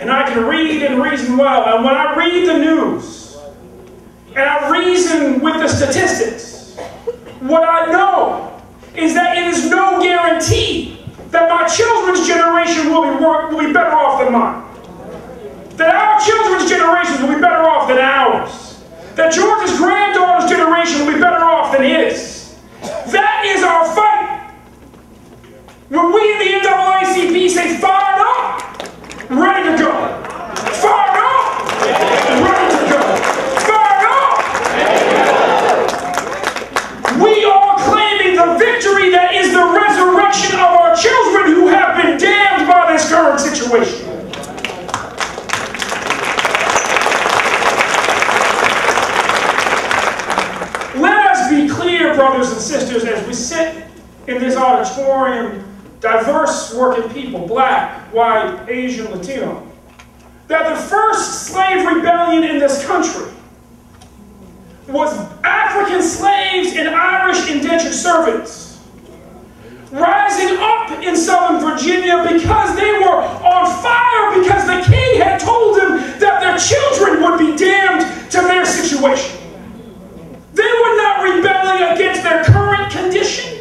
And I can read and reason well. And when I read the news, and I reason with the statistics, what I know is that it is no guarantee that my children's generation will be better off than mine. That our children's generations will be better off than ours. That George's granddaughter's generation will be better off than his. That is our fight. When we in the NAACP say fired up, ready to go. Fired up, ready to go. Fired up. We are claiming the victory that is the resurrection of our children who have been damned by this current situation. Be clear, brothers and sisters, as we sit in this auditorium, diverse working people, black, white, Asian, Latino, that the first slave rebellion in this country was African slaves and Irish indentured servants rising up in Southern Virginia because they were on fire because the king had told them that their children would be damned to their situation. They were not rebelling against their current condition.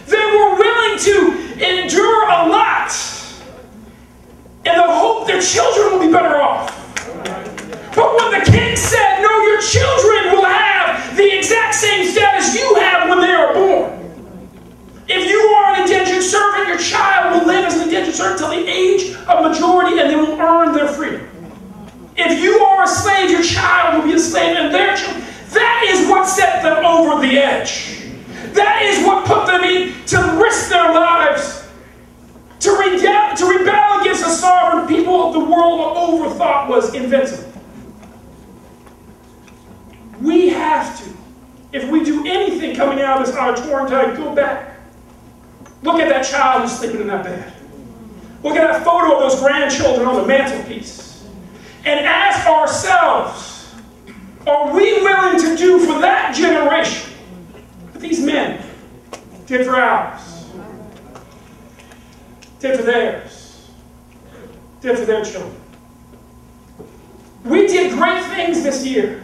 They were willing to endure a lot in the hope their children will be better off. But when the king said, no, your children will have the exact same status you have when they are born. If you are an indentured servant, your child will live as an indentured servant until the age of majority and they will earn their freedom. If you are a slave, your child will be a slave and their children. That is what set them over the edge. That is what put them in to risk their lives, to rebel against a sovereign people the world over thought was invincible. We have to, if we do anything coming out of this auditorium tonight, go back. Look at that child who's sleeping in that bed. Look at that photo of those grandchildren on the mantelpiece. And ask ourselves, are we willing to do for that generation what these men did for ours, did for theirs, did for their children? We did great things this year.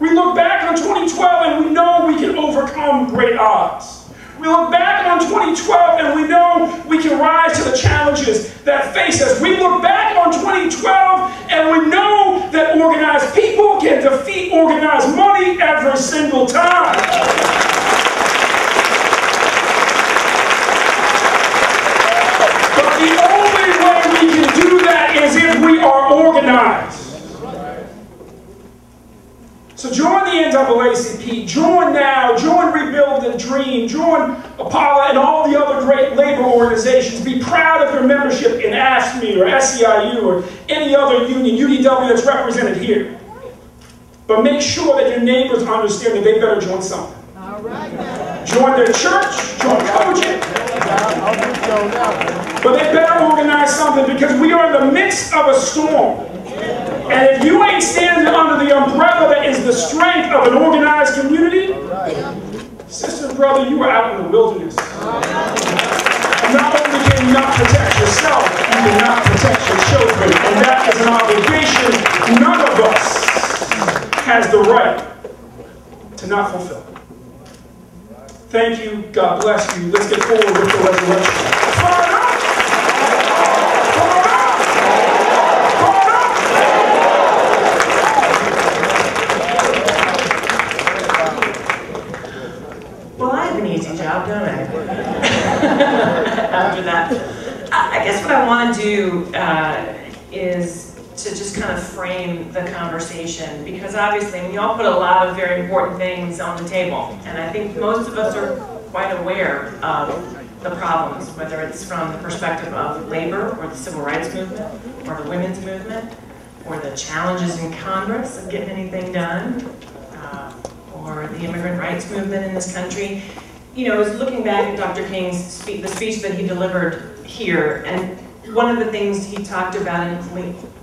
We look back on 2012 and we know we can overcome great odds. We look back on 2012 and we know we can rise to the challenges that face us. We look back on 2012 and we know that organized people can defeat organized money every single time. But the only way we can do that is if we are organized. So join the NAACP, join now, join Rebuild the Dream, join Apollo and all the other great labor organizations. Be proud of your membership in AFSCME or SEIU or any other union, UDW that's represented here. But make sure that your neighbors understand that they better join something. All right. Join their church, join coaching. But they better organize something because we are in the midst of a storm. And if you ain't standing under the umbrella that is the strength of an organized community, sister and brother, you are out in the wilderness. And not only can you not protect yourself, you cannot protect your children. And that is an obligation none of us has the right to not fulfill. Thank you. God bless you. Let's get forward with the resurrection. Fire up! Don't I? After that, I guess what I want to do is to just kind of frame the conversation, because obviously we all put a lot of very important things on the table, and I think most of us are quite aware of the problems, whether it's from the perspective of labor or the civil rights movement or the women's movement or the challenges in Congress of getting anything done or the immigrant rights movement in this country. You know, I was looking back at Dr. King's speech, the speech that he delivered here, and one of the things he talked about, and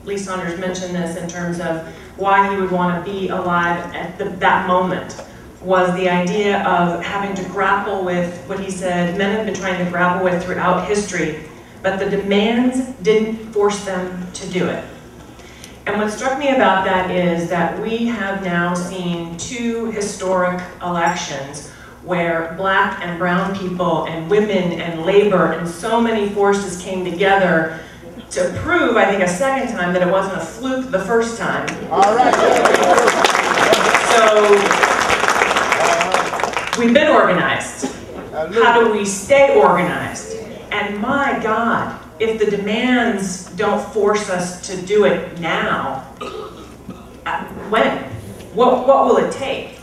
Lee Saunders mentioned this in terms of why he would want to be alive at that moment, was the idea of having to grapple with what he said men have been trying to grapple with throughout history, but the demands didn't force them to do it. And what struck me about that is that we have now seen 2 historic elections where black and brown people and women and labor and so many forces came together to prove, I think, a second time that it wasn't a fluke the first time. All right. So we've been organized. How do we stay organized? And my God, if the demands don't force us to do it now, when? What will it take?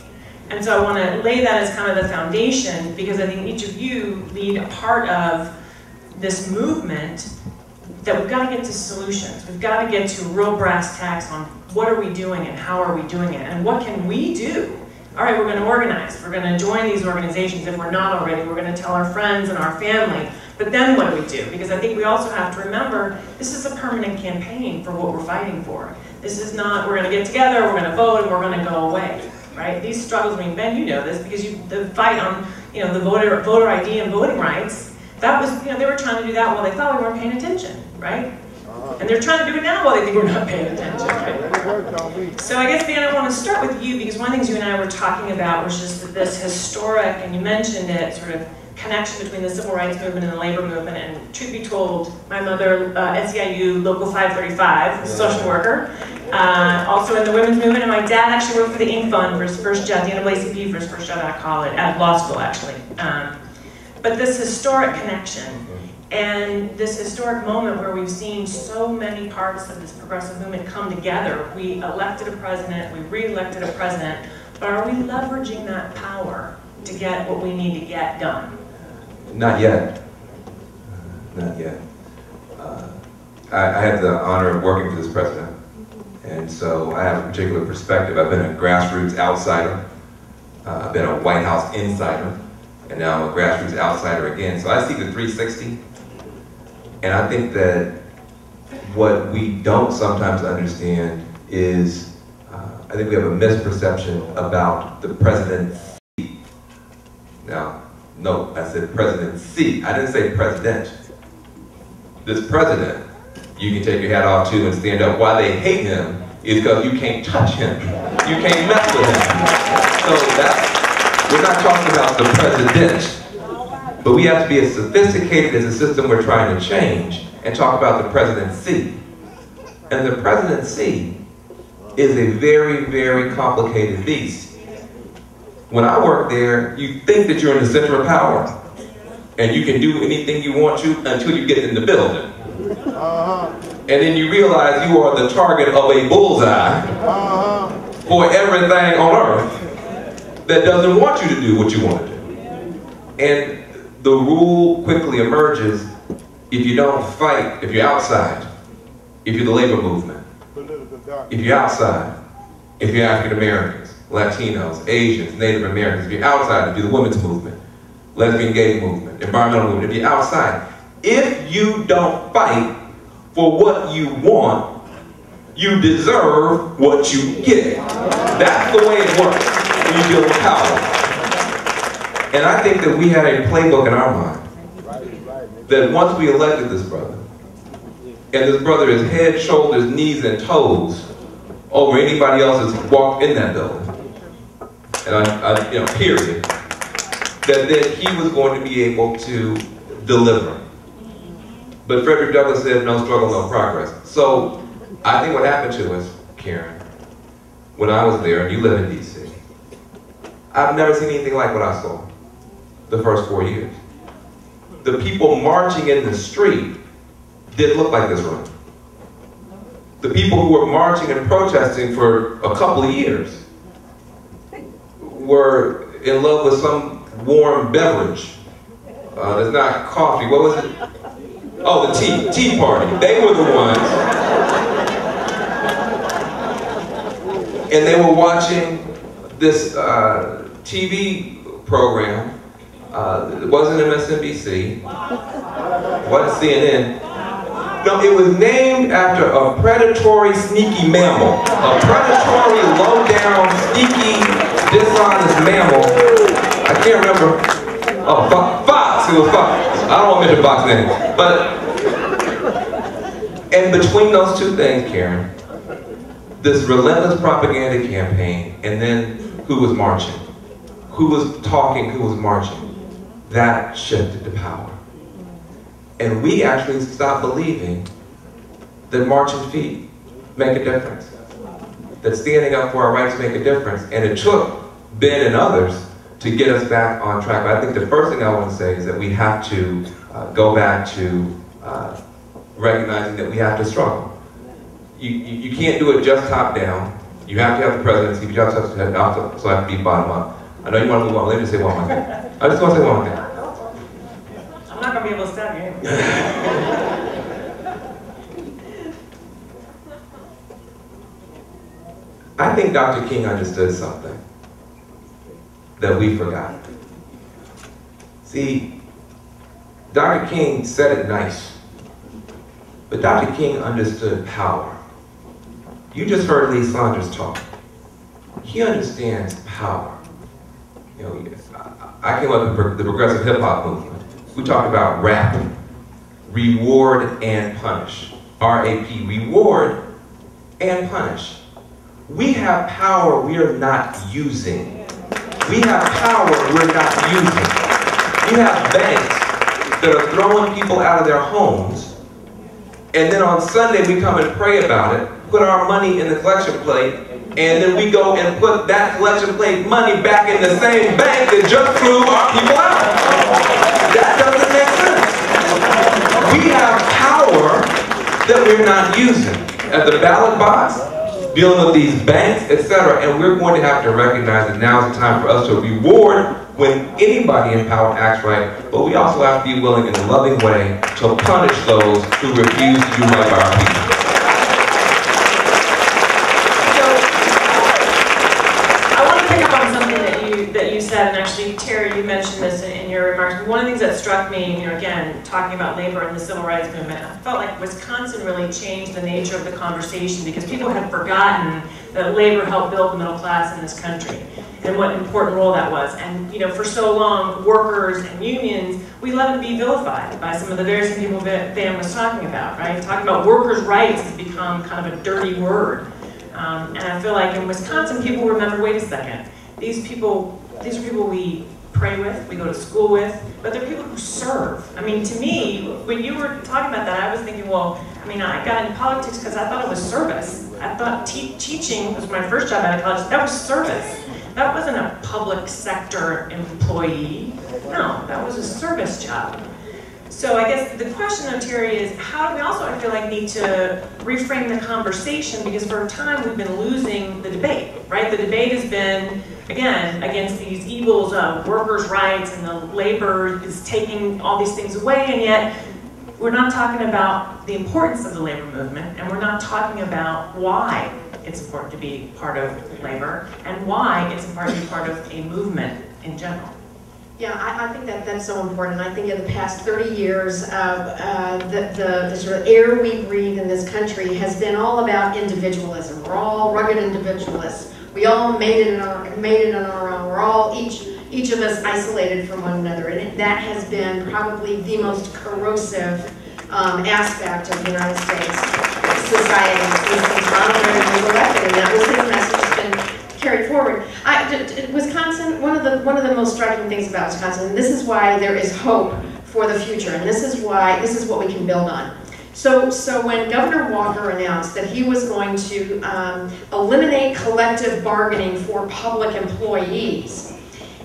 And so I want to lay that as kind of the foundation, because I think each of you lead a part of this movement that we've got to get to solutions. We've got to get to real brass tacks on what are we doing and how are we doing it and what can we do. All right, we're going to organize. We're going to join these organizations if we're not already. We're going to tell our friends and our family. But then what do we do? Because I think we also have to remember this is a permanent campaign for what we're fighting for. This is not, we're going to get together, we're going to vote, and we're going to go away. Right? These struggles, I mean, Ben, you know this, because the fight on, the voter ID and voting rights, that was, they were trying to do that while they thought we weren't paying attention, right? And they're trying to do it now while they think we're not paying attention, right? So I guess, Dan, I want to start with you, because one of the things you and I were talking about was just this historic, and you mentioned it, sort of connection between the civil rights movement and the labor movement. And truth be told, my mother, SEIU Local 535, social worker, also in the women's movement, and my dad actually worked for the Inc. Fund for his first job, the NAACP for his first job out of college, at law school actually. But this historic connection, and this historic moment where we've seen so many parts of this progressive movement come together. We elected a president, we re-elected a president, but are we leveraging that power to get what we need to get done? Not yet. Not yet. I had the honor of working for this president, and so I have a particular perspective. I've been a grassroots outsider, I've been a White House insider, and now I'm a grassroots outsider again. So I see the 360, and I think that what we don't sometimes understand is, I think we have a misperception about the presidency. Now, no, I said presidency. I didn't say president. This president, you can take your hat off to and stand up. Why they hate him is because you can't touch him. You can't mess with him. So we're not talking about the president, but we have to be as sophisticated as the system we're trying to change and talk about the presidency. And the presidency is a very, very complicated beast. When I work there, you think that you're in the center of power, and you can do anything you want to until you get in the building. And then you realize you are the target of a bullseye for everything on earth that doesn't want you to do what you want to do. And the rule quickly emerges: if you don't fight, if you're outside, if you're the labor movement, if you're outside, if you're African Americans, Latinos, Asians, Native Americans, if you're outside, if you're the women's movement, lesbian gay movement, environmental movement, if you're outside, if you don't fight for what you want, you deserve what you get. That's the way it works when you deal with power. And I think that we had a playbook in our mind that once we elected this brother, and this brother is head, shoulders, knees, and toes over anybody else that's walked in that building, and period, that then he was going to be able to deliver. But Frederick Douglass said, no struggle, no progress. So I think what happened to us, Karen, when I was there, and you live in DC, I've never seen anything like what I saw the first 4 years. The people marching in the street didn't look like this room. The people who were marching and protesting for a couple of years were in love with some warm beverage. That's not coffee. What was it? Oh, the tea party. They were the ones. And they were watching this TV program. It wasn't MSNBC. It wasn't CNN. No, it was named after a predatory, sneaky mammal. A predatory, low-down, sneaky, dishonest mammal. I can't remember. Oh, Fox. It was Fox. I don't want to mention Fox name. But And between those two things, Karen, this relentless propaganda campaign, and then who was marching, who was talking, who was marching, that shifted to power. And we actually stopped believing that marching feet make a difference, that standing up for our rights make a difference. And it took Ben and others to get us back on track. But I think the first thing I want to say is that we have to go back to recognizing that we have to struggle. You can't do it just top down. You have to have the presidency, but you also have to be bottom up. I know you want to move on. Let me just say one more thing. I just want to say one more thing. I'm not going to be able to stop you. I think Dr. King understood something that we forgot. See, Dr. King said it nice, but Dr. King understood power. You just heard Lee Saunders talk. He understands power. You know, I came up with the progressive hip hop movement. We talked about rap, reward and punish. R-A-P, reward and punish. We have power we are not using. We have power we're not using. You have banks that are throwing people out of their homes, and then on Sunday we come and pray about it, put our money in the collection plate, and then we go and put that collection plate money back in the same bank that just threw our people out. That doesn't make sense. We have power that we're not using. At the ballot box, dealing with these banks, etc., and we're going to have to recognize that now is the time for us to reward when anybody in power acts right, but we also have to be willing in a loving way to punish those who refuse to do right by our people. That you said, and actually, Terry, you mentioned this in your remarks. One of the things that struck me, you know, again, talking about labor and the civil rights movement, I felt like Wisconsin really changed the nature of the conversation because people had forgotten that labor helped build the middle class in this country and what an important role that was. And, you know, for so long, workers and unions, we let them be vilified by some of the very same people that Dan was talking about, right? Talking about workers' rights has become kind of a dirty word. And I feel like in Wisconsin, people remember, wait a second, these are people we pray with, we go to school with, but they're people who serve. I mean, to me, when you were talking about that, I was thinking, well, I mean, I got into politics because I thought it was service. I thought teaching was my first job out of college. That was service. That wasn't a public sector employee. No, that was a service job. So I guess the question, though, Terry, is how do we also, I feel like, need to reframe the conversation, because for a time we've been losing the debate, right? The debate has been, again, against these evils of workers' rights and the labor is taking all these things away, and yet we're not talking about the importance of the labor movement, and we're not talking about why it's important to be part of labor and why it's important to be part of a movement in general. Yeah, I think that's so important. I think in the past 30 years, the sort of air we breathe in this country has been all about individualism. We're all rugged individualists. We all made it on our own. We're all each of us isolated from one another, and that has been probably the most corrosive aspect of the United States society since Ronald Reagan was elected, and that was his message that's been carried forward. Wisconsin, one of the most striking things about Wisconsin, and this is why there is hope for the future, and this is what we can build on. So when Governor Walker announced that he was going to eliminate collective bargaining for public employees,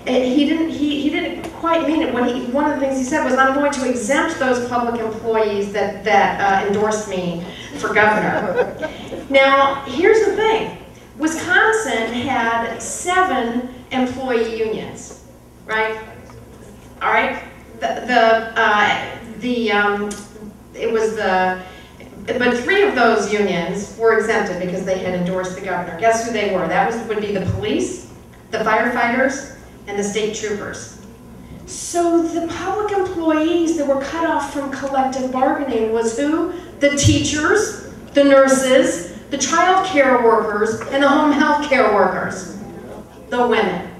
he didn't quite mean it. One of the things he said was, I'm going to exempt those public employees that endorsed me for governor. Now, here's the thing. Wisconsin had 7 employee unions, right? All right. But 3 of those unions were exempted because they had endorsed the governor. Guess who they were? That would be the police, the firefighters, and the state troopers. So the public employees that were cut off from collective bargaining was who? The teachers, the nurses, the child care workers, and the home health care workers, the women.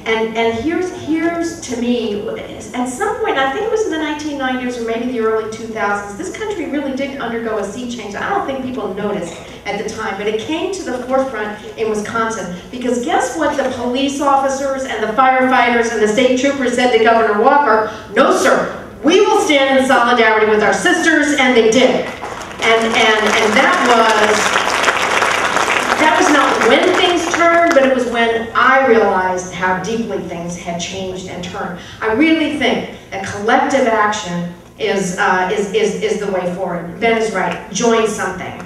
And here's to me, at some point, I think it was in the 1990s or maybe the early 2000s, this country really did undergo a sea change. I don't think people noticed at the time, but it came to the forefront in Wisconsin. Because guess what the police officers and the firefighters and the state troopers said to Governor Walker? No, sir, we will stand in solidarity with our sisters, and they did. And that was not when things turned, but it was when I realized how deeply things had changed and turned. I really think that collective action is the way forward. Ben is right. Join something.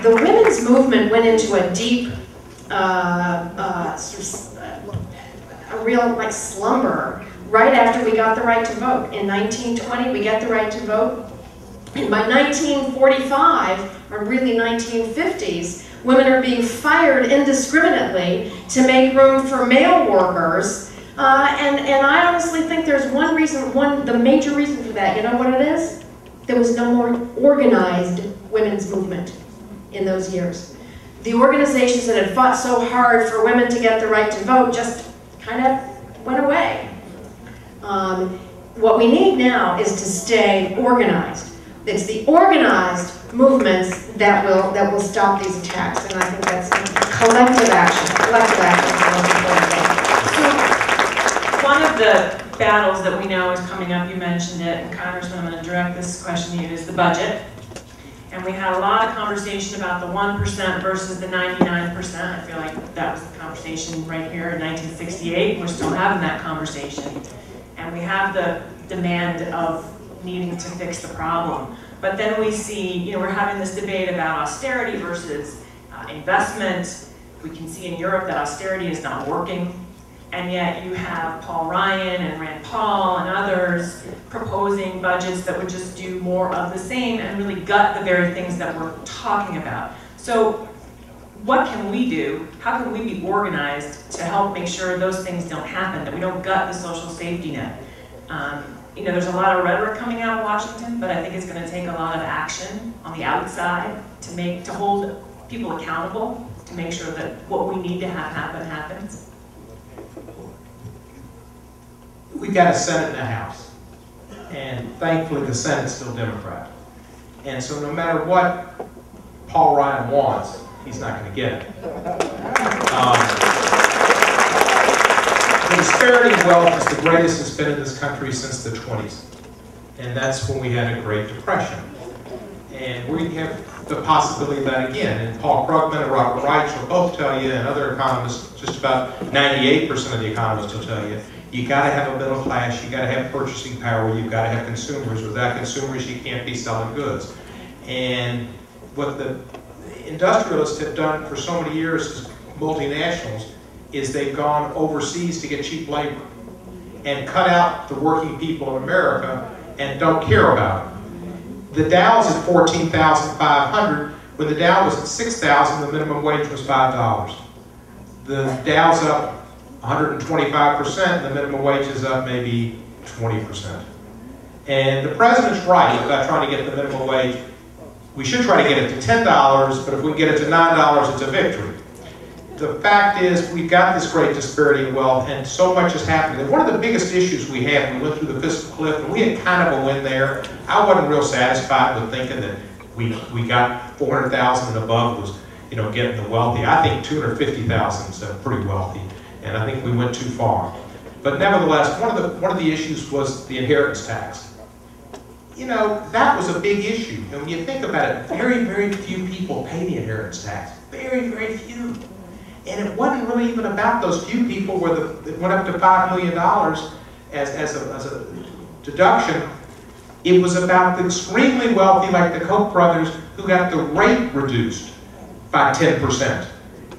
The women's movement went into a deep, a real like slumber right after we got the right to vote. In 1920, we get the right to vote. And by 1945, or really 1950s, women are being fired indiscriminately to make room for male workers. And I honestly think there's one reason, the major reason for that. You know what it is? There was no more organized women's movement in those years. The organizations that had fought so hard for women to get the right to vote just kind of went away. What we need now is to stay organized. It's the organized movements that will stop these attacks, and I think that's collective action. Collective action is the most important thing. So, one of the battles that we know is coming up, you mentioned it, and Congressman, I'm going to direct this question to you, is the budget. And we had a lot of conversation about the 1% versus the 99%. I feel like that was the conversation right here in 1968. We're still having that conversation. And we have the demand of needing to fix the problem. But then we see, we're having this debate about austerity versus investment. We can see in Europe that austerity is not working. And yet you have Paul Ryan and Rand Paul and others proposing budgets that would just do more of the same and really gut the very things that we're talking about. So what can we do? How can we be organized to help make sure those things don't happen, that we don't gut the social safety net? There's a lot of rhetoric coming out of Washington, but I think it's going to take a lot of action on the outside to hold people accountable, to make sure that what we need to have happen happens. We've got a Senate and a House, and thankfully the Senate's still Democrat. And so no matter what Paul Ryan wants, he's not going to get it. The disparity of wealth is the greatest it's been in this country since the 20s. And that's when we had a Great Depression. And we have the possibility of that again. And Paul Krugman and Robert Reich will both tell you, and other economists, just about 98% of the economists will tell you, you got to have a middle class, you got to have purchasing power, you've got to have consumers. Without consumers, you can't be selling goods. And what the industrialists have done for so many years as multinationals is they've gone overseas to get cheap labor and cut out the working people in America and don't care about it. The Dow's at 14,500. When the Dow was at 6,000, the minimum wage was $5. The Dow's up 125%, the minimum wage is up maybe 20%. And the president's right about trying to get the minimum wage. We should try to get it to $10, but if we can get it to $9, it's a victory. The fact is, we've got this great disparity in wealth, and so much is happening. And one of the biggest issues we had, we went through the fiscal cliff, and we had kind of a win there. I wasn't real satisfied with thinking that we got 400,000 and above was, getting the wealthy. I think 250,000 is pretty wealthy, and I think we went too far. But nevertheless, one of the issues was the inheritance tax. That was a big issue. And when you think about it, very, very few people pay the inheritance tax. Very, very few. And it wasn't really even about those few people where it went up to $5 million as a deduction. It was about the extremely wealthy, like the Koch brothers, who got the rate reduced by 10%.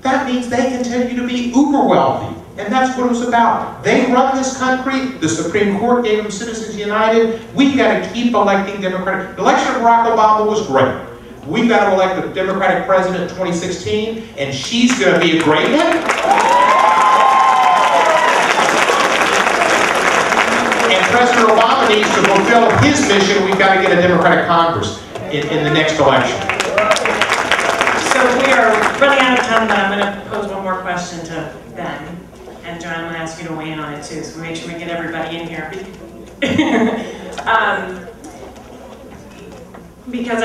That means they continue to be uber wealthy. And that's what it was about. They run this country. The Supreme Court gave them Citizens United. We've got to keep electing Democratic. The election of Barack Obama was great. We've got to elect a Democratic president in 2016, and she's going to be a great one. And President Obama needs to fulfill his mission. We've got to get a Democratic Congress in the next election. So we are running out of time, but I'm going to pose one more question to Ben. And John, I'm going to ask you to weigh in on it too, so we make sure we get everybody in here. Because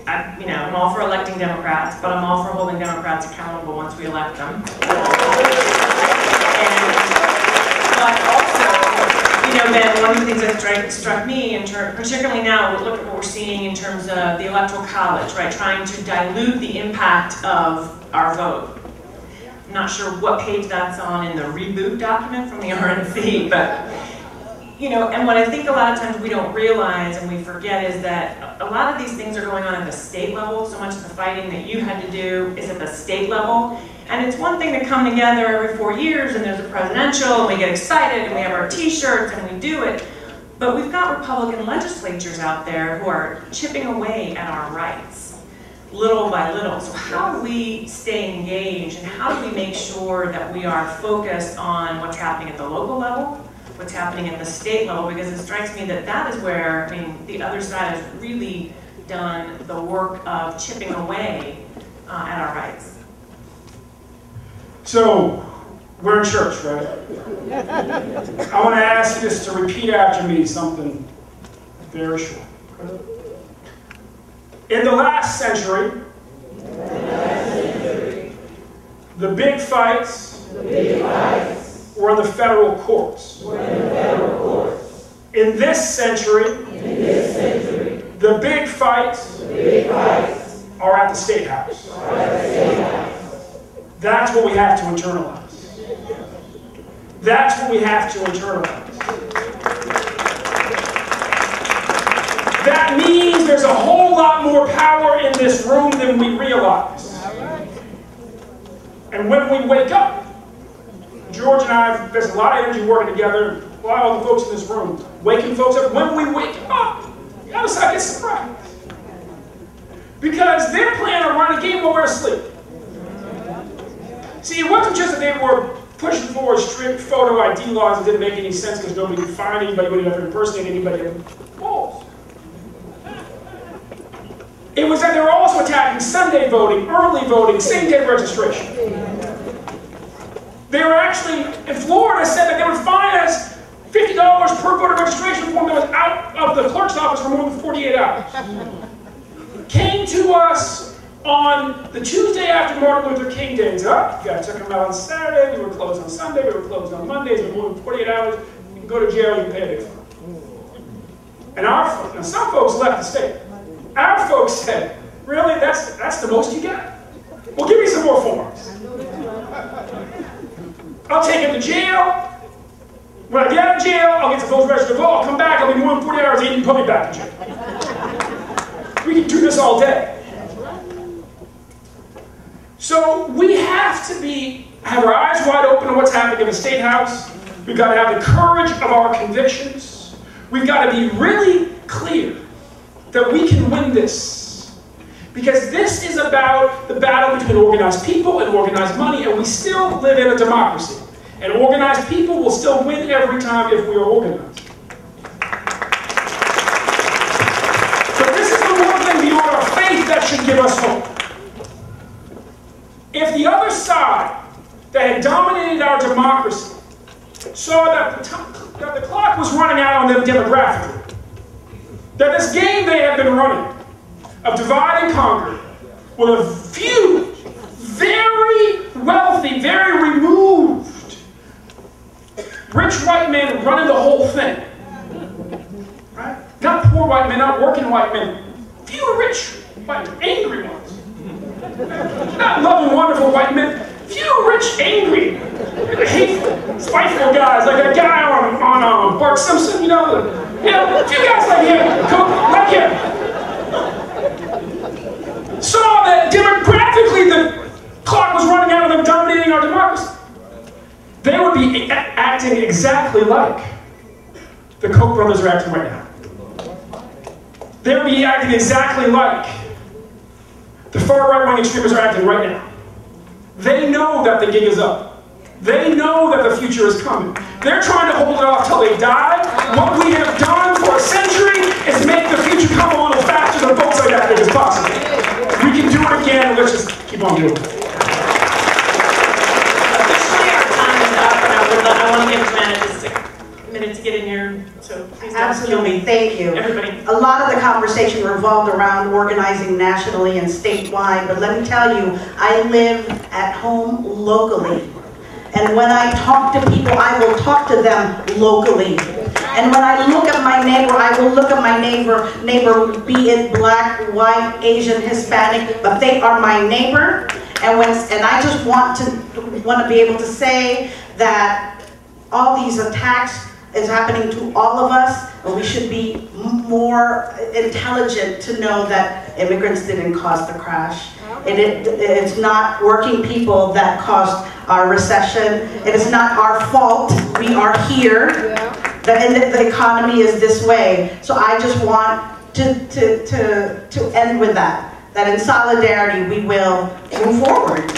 I'm all for electing Democrats, but I'm all for holding Democrats accountable once we elect them. But also, Ben, one of the things that struck me, particularly now, look at what we're seeing in terms of the Electoral College, right? Trying to dilute the impact of our vote. I'm not sure what page that's on in the reboot document from the RNC, but, and what I think a lot of times we don't realize and we forget is that a lot of these things are going on at the state level. So much of the fighting that you had to do is at the state level. And it's one thing to come together every 4 years and there's a presidential and we get excited and we have our t-shirts and we do it. But we've got Republican legislatures out there who are chipping away at our rights, little by little. So how do we stay engaged and how do we make sure that we are focused on what's happening at the local level, what's happening at the state level? Because it strikes me that that is where, the other side has really done the work of chipping away at our rights. So, we're in church, right? I want to ask you just to repeat after me something very short. In the last century, the big fights were in the federal courts. In this century, the big fights are at the State House. That's what we have to internalize. That's what we have to internalize. That means there's a whole lot more power in this room than we realize. And when we wake up, George and I have there's a lot of energy working together, a lot of all the folks in this room, waking folks up. When we wake up, the other side gets surprised. Because they're planning on running a game while we're asleep. See, it wasn't just that they were pushing forward strict photo ID laws that didn't make any sense because nobody could find anybody who would ever impersonate anybody at the polls. It was that they were also attacking Sunday voting, early voting, same-day registration. They were actually, in Florida, said that they would fine us $50 per voter registration form that was out of the clerk's office for more than 48 hours. Came to us on the Tuesday after Martin Luther King Day. You guys took them out on Saturday, we were closed on Sunday, we were closed on Mondays, we were more than 48 hours, you can go to jail, you can pay a big fine. And now some folks left the state. Our folks said, really, that's the most you got? Well, give me some more forms. I'll take him to jail. When I get out of jail, I'll get the votes registered to vote, I'll come back, I'll be more than 40 hours in, and put me back in jail. We can do this all day. So we have to have our eyes wide open to what's happening in the State House. We've got to have the courage of our convictions. We've got to be really clear that we can win this. Because this is about the battle between organized people and organized money, and we still live in a democracy. And organized people will still win every time if we are organized. But this is the one thing beyond our faith that should give us hope. If the other side that had dominated our democracy saw that the clock was running out on them demographically, that this game they had been running of divide and conquer with a few very wealthy, very removed, rich white men running the whole thing, right? Not poor white men, not working white men, few rich white men, angry ones. Not loving, wonderful white men. Few rich, angry, hateful, spiteful guys, like that guy on Bart Simpson, a few guys like him, saw that demographically the clock was running out of them dominating our democracy. They would be acting exactly like the Koch brothers are acting right now. They would be acting exactly like the far-right-wing extremists are acting right now. They know that the gig is up. They know that the future is coming. They're trying to hold it off till they die. What we have done for a century is make the future come a little faster than folks like that as possible. We can do it again. Let's just keep on doing it. lot of the conversation revolved around organizing nationally and statewide, but let me tell you, I live at home locally. And when I talk to people, I will talk to them locally. And when I look at my neighbor, I will look at my neighbor, be it black, white, Asian, Hispanic, but they are my neighbor. And I just want to be able to say that all these attacks is happening to all of us, and we should be more intelligent to know that immigrants didn't cause the crash. It's not working people that caused our recession. It is not our fault. We are here. The economy is this way. So I just want to end with that in solidarity we will move forward.